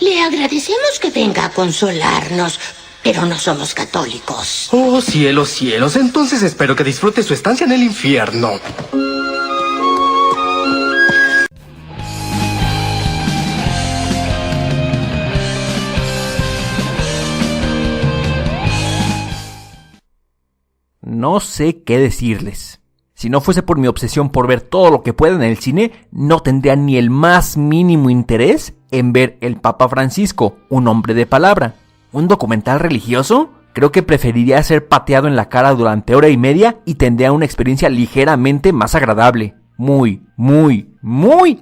Le agradecemos que venga a consolarnos, pero no somos católicos. Oh, cielos, cielos. Entonces espero que disfrute su estancia en el infierno. No sé qué decirles. Si no fuese por mi obsesión por ver todo lo que pueda en el cine, no tendría ni el más mínimo interés en ver El Papa Francisco, un hombre de palabra. ¿Un documental religioso? Creo que preferiría ser pateado en la cara durante hora y media y tendría una experiencia ligeramente más agradable. Muy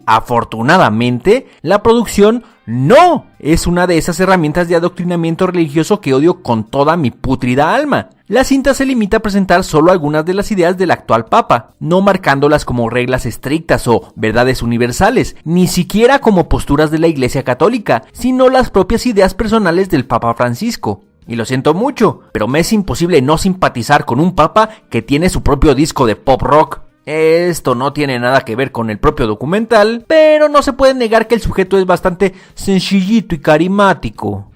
afortunadamente, la producción no es una de esas herramientas de adoctrinamiento religioso que odio con toda mi pútrida alma. La cinta se limita a presentar solo algunas de las ideas del actual Papa, no marcándolas como reglas estrictas o verdades universales, ni siquiera como posturas de la Iglesia Católica, sino las propias ideas personales del Papa Francisco. Y lo siento mucho, pero me es imposible no simpatizar con un Papa que tiene su propio disco de pop rock. Esto no tiene nada que ver con el propio documental, pero no se puede negar que el sujeto es bastante sencillito y carismático.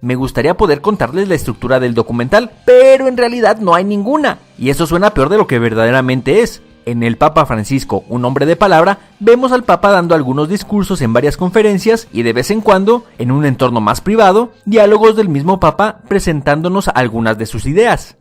Me gustaría poder contarles la estructura del documental, pero en realidad no hay ninguna, y eso suena peor de lo que verdaderamente es. En El Papa Francisco, un hombre de palabra, vemos al Papa dando algunos discursos en varias conferencias y de vez en cuando, en un entorno más privado, diálogos del mismo Papa presentándonos algunas de sus ideas.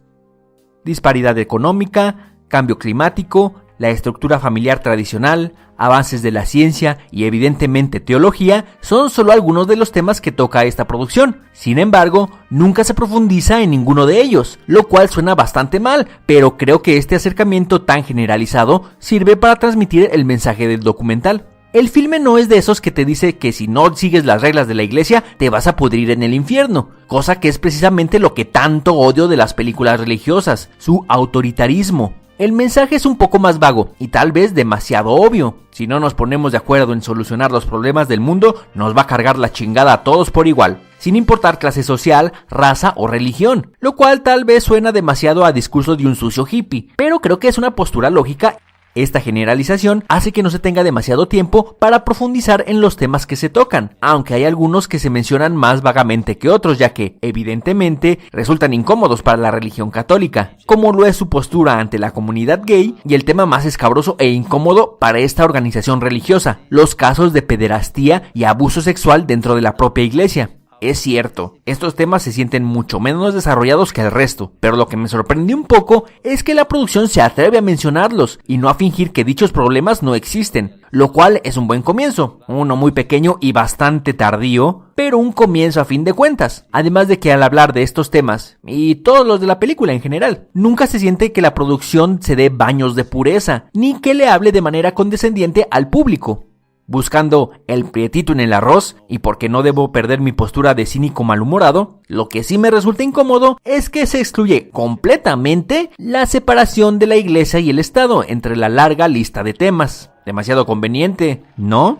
Disparidad económica, cambio climático, la estructura familiar tradicional, avances de la ciencia y evidentemente teología son solo algunos de los temas que toca esta producción. Sin embargo, nunca se profundiza en ninguno de ellos, lo cual suena bastante mal, pero creo que este acercamiento tan generalizado sirve para transmitir el mensaje del documental. El filme no es de esos que te dice que si no sigues las reglas de la iglesia te vas a pudrir en el infierno, cosa que es precisamente lo que tanto odio de las películas religiosas, su autoritarismo. El mensaje es un poco más vago y tal vez demasiado obvio. Si no nos ponemos de acuerdo en solucionar los problemas del mundo, nos va a cargar la chingada a todos por igual, sin importar clase social, raza o religión, lo cual tal vez suena demasiado a discurso de un sucio hippie, pero creo que es una postura lógica. Esta generalización hace que no se tenga demasiado tiempo para profundizar en los temas que se tocan, aunque hay algunos que se mencionan más vagamente que otros, ya que, evidentemente, resultan incómodos para la religión católica, como lo es su postura ante la comunidad gay y el tema más escabroso e incómodo para esta organización religiosa, los casos de pederastía y abuso sexual dentro de la propia iglesia. Es cierto, estos temas se sienten mucho menos desarrollados que el resto, pero lo que me sorprendió un poco es que la producción se atreve a mencionarlos y no a fingir que dichos problemas no existen, lo cual es un buen comienzo, uno muy pequeño y bastante tardío, pero un comienzo a fin de cuentas. Además de que al hablar de estos temas, y todos los de la película en general, nunca se siente que la producción se dé baños de pureza, ni que le hable de manera condescendiente al público, buscando el prietito en el arroz, y porque no debo perder mi postura de cínico malhumorado. Lo que sí me resulta incómodo es que se excluye completamente la separación de la iglesia y el Estado entre la larga lista de temas. Demasiado conveniente, ¿no?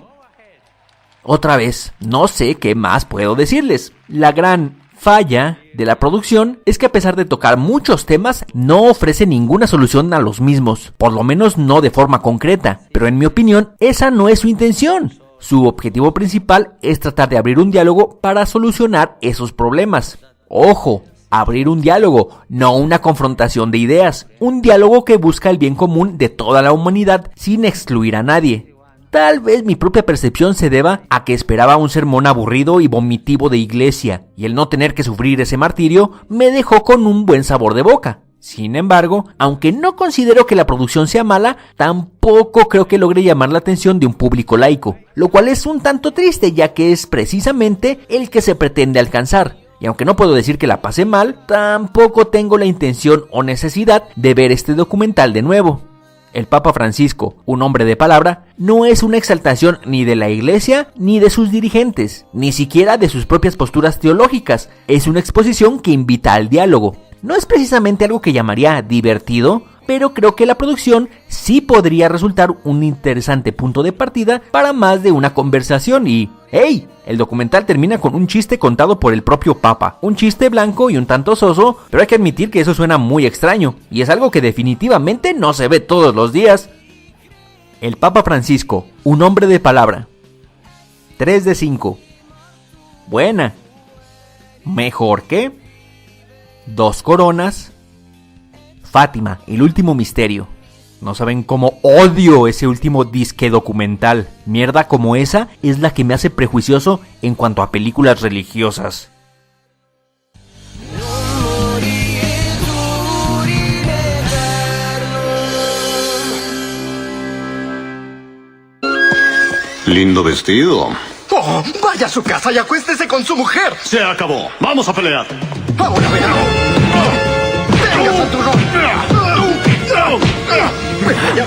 Otra vez, no sé qué más puedo decirles. La gran falla de la producción es que a pesar de tocar muchos temas, no ofrece ninguna solución a los mismos, por lo menos no de forma concreta, pero en mi opinión, esa no es su intención. Su objetivo principal es tratar de abrir un diálogo para solucionar esos problemas. Ojo, abrir un diálogo, no una confrontación de ideas, un diálogo que busca el bien común de toda la humanidad sin excluir a nadie. Tal vez mi propia percepción se deba a que esperaba un sermón aburrido y vomitivo de iglesia, y el no tener que sufrir ese martirio me dejó con un buen sabor de boca. Sin embargo, aunque no considero que la producción sea mala, tampoco creo que logre llamar la atención de un público laico, lo cual es un tanto triste, ya que es precisamente el que se pretende alcanzar. Y aunque no puedo decir que la pasé mal, tampoco tengo la intención o necesidad de ver este documental de nuevo. El Papa Francisco, un hombre de palabra, no es una exaltación ni de la iglesia ni de sus dirigentes, ni siquiera de sus propias posturas teológicas. Es una exposición que invita al diálogo. No es precisamente algo que llamaría divertido, pero creo que la producción sí podría resultar un interesante punto de partida para más de una conversación y... ¡hey! El documental termina con un chiste contado por el propio Papa. Un chiste blanco y un tanto soso, pero hay que admitir que eso suena muy extraño, y es algo que definitivamente no se ve todos los días. El Papa Francisco, un hombre de palabra. 3 de 5. buena. Mejor que Dos Coronas, Fátima, el último misterio. No saben cómo odio ese último disque documental. Mierda como esa es la que me hace prejuicioso en cuanto a películas religiosas. Lindo vestido. Oh, vaya a su casa y acuéstese con su mujer. Se acabó. Vamos a pelear. Ahora verá. ¡Venga, santurrón! ¡Venga, ya